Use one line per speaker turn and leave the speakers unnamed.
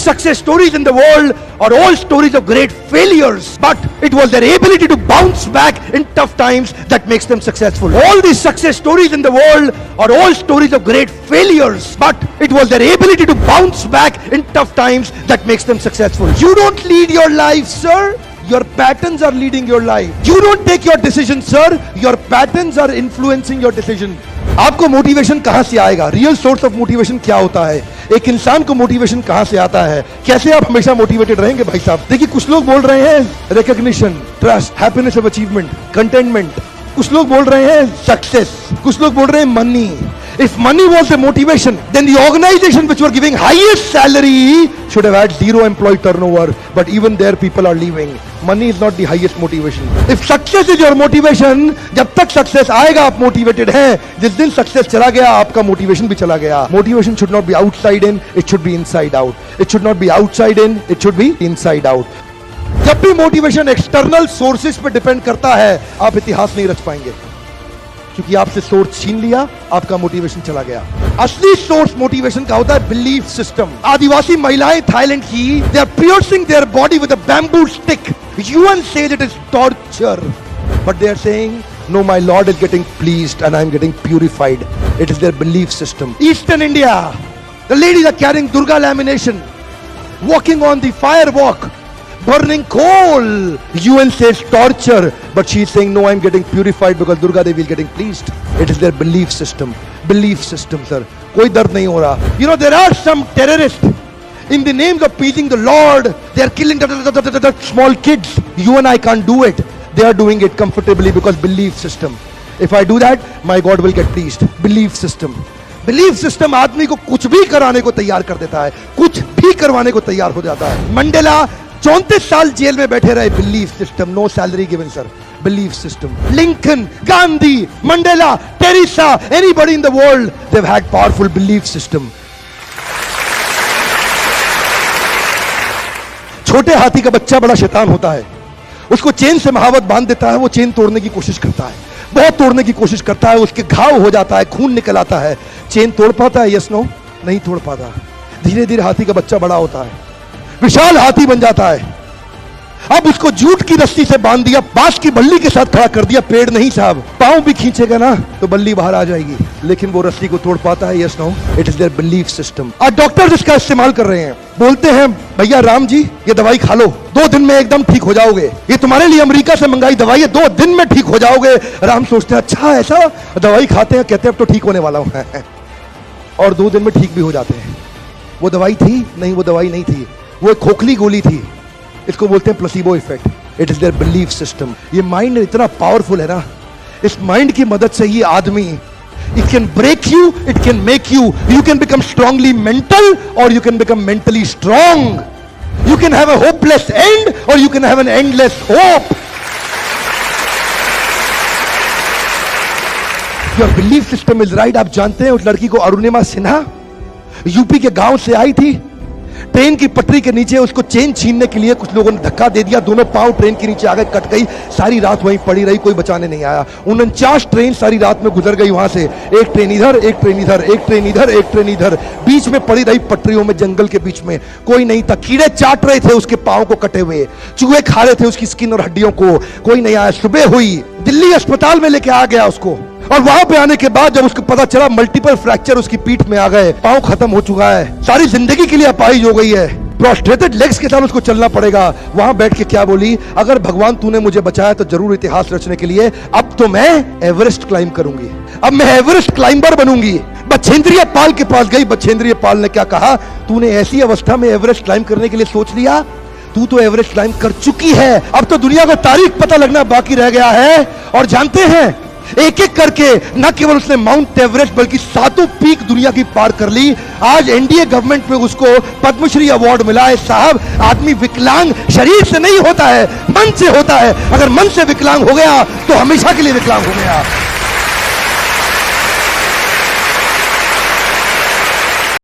success stories in the world are all stories of great failures, but it was their ability to bounce back in tough times that makes them successful. All these success stories in the world are all stories of great failures, but it was their ability to bounce back in tough times that makes them successful. You don't lead your life, sir. Your patterns are leading your life. You don't take your decision, sir. Your patterns are influencing your decision. आपको motivation कहां से आएगा? Real source of motivation क्या होता है? एक इंसान को मोटिवेशन कहां से आता है? कैसे आप हमेशा मोटिवेटेड रहेंगे भाई साहब? देखिए, कुछ लोग बोल रहे हैं recognition, trust, happiness of achievement, containment. कुछ लोग बोल रहे हैं सक्सेस. कुछ लोग बोल रहे हैं money. If money was the motivation, then the organization which were giving highest salary should have had zero employee turnover. But even there, people are leaving. Money is not the highest motivation. If success is your motivation, जब तक success आएगा आप motivated हैं. जिस दिन success चला गया, आपका motivation भी चला गया. Motivation should not be outside in, it should be inside out. It should not be outside in, it should be inside out. जब भी motivation external sources पे depend करता है, आप इतिहास नहीं रच पाएंगे. क्योंकि आपसे सोर्स छीन लिया, आपका मोटिवेशन चला गया. असली सोर्स मोटिवेशन का होता है बिलीफ सिस्टम. आदिवासी महिलाएं थाईलैंड की, they are piercing their body with a bamboo stick. UN says it is torture, but they are saying no, my Lord is getting pleased and I am getting purified. It is their belief system. Eastern India, the ladies are carrying Durga lamination, walking on the fire walk, burning coal. UN says torture, but she is saying no, I am getting purified because Durga Devi is getting pleased. It is their belief system. Belief system, sir. कोई दर्द नहीं हो रहा. You know, there are some terrorists in the names of pleasing the Lord. They are killing the small kids. You and I can't do it. They are doing it comfortably because belief system. If I do that, my God will get pleased. Belief system. Belief system आदमी को कुछ भी कराने को तैयार कर देता है, कुछ भी करवाने को तैयार हो जाता है. मंडेला 34 साल जेल में बैठे रहे. Belief system. No salary given, sir. Belief system. Lincoln, Gandhi, Mandela, Teresa, anybody in the world, they've had powerful belief system. छोटे हाथी का बच्चा बड़ा शैतान होता है. उसको चेन से महावत बांध देता है, वो चेन तोड़ने की कोशिश करता है, बहुत तोड़ने की कोशिश करता है, उसके घाव हो जाता है, खून निकल आता है. चेन तोड़ पाता है? यस नो, नहीं तोड़ पाता. धीरे धीरे हाथी का बच्चा बड़ा होता है, विशाल हाथी बन जाता है. अब उसको जूट की रस्सी से बांध दिया, बांस की बल्ली के साथ खड़ा कर दिया. पेड़ नहीं साहब, पांव भी खींचेगा ना तो बल्ली बाहर आ जाएगी, लेकिन वो रस्सी को तोड़ पाता है? Yes no. It is there belief system. आज डॉक्टर्स इसका इस्तेमाल कर रहे हैं. बोलते हैं भैया राम जी, ये दवाई खा लो, 2 दिन में एकदम ठीक हो जाओगे. ये तुम्हारे लिए अमेरिका से मंगाई दवाई है, 2 दिन में ठीक हो जाओगे. राम सोचते हैं अच्छा ऐसा, दवाई खाते हैं, कहते हैं अब तो ठीक होने वाला हूं और 2 दिन में ठीक भी हो जाते हैं. वो दवाई थी? नहीं, वो दवाई नहीं थी, वो एक खोखली गोली थी. इसको बोलते हैं placebo effect. It is there belief system. ये माइंड इतना पावरफुल है ना, इस माइंड की मदद से ये आदमी, it can break you, it can make you. You can become strongly mental और you can become mentally strong. You can have a hopeless end और you can have an endless hope. Your belief system is right. आप जानते हैं उस लड़की को Arunima Sinha UP के गांव से आई थी. ट्रेन की पटरी के नीचे उसको चेन छीनने के लिए कुछ लोगों ने धक्का दे दिया, दोनों पांव ट्रेन के नीचे आ गए, कट गई. सारी रात वहीं पड़ी रही, कोई बचाने नहीं आया. 49 ट्रेन सारी रात में गुजर गई वहां से. एक ट्रेन इधर, एक ट्रेन इधर, एक ट्रेन इधर, एक ट्रेन इधर, बीच में पड़ी रही पटरियों में, जंगल के बीच में. कोई नहीं था. कीड़े चाट रहे थे उसके पांव को कटे हुए, चूहे खा रहे थे उसकी स्किन और हड्डियों को. कोई नहीं आया. सुबह हुई, दिल्ली अस्पताल में लेके आ गया उसको, और वहां पे आने के बाद जब उसको पता चला मल्टीपल फ्रैक्चर उसकी पीठ में आ गए, पांव खत्म हो चुका है, सारी जिंदगी के लिए अपाहिज हो गई है, प्रोस्ट्रेटेड लेग्स के साथ उसको चलना पड़ेगा. वहां बैठ के क्या बोली? अगर भगवान तूने मुझे बचाया तो जरूर इतिहास रचने के लिए अब तो मैं एवरेस्ट क्लाइम करूंगी, अब मैं एवरेस्ट क्लाइंबर बनूंगी. बछेंद्रिय पाल के पास गई. बछेंद्रिय पाल ने क्या कहा? तूने ऐसी अवस्था में एवरेस्ट क्लाइम करने के लिए सोच लिया? तू तो एवरेस्ट क्लाइम कर चुकी है, अब तो दुनिया को तारीख पता लगना बाकी रह गया है. और जानते हैं, एक एक करके न केवल उसने माउंट एवरेस्ट बल्कि 7 पीक दुनिया की पार कर ली. आज एनडीए गवर्नमेंट में उसको पद्मश्री अवार्ड मिला है. साहब, आदमी विकलांग शरीर से नहीं होता है, मन से होता है. अगर मन से विकलांग हो गया तो हमेशा के लिए विकलांग हो गया.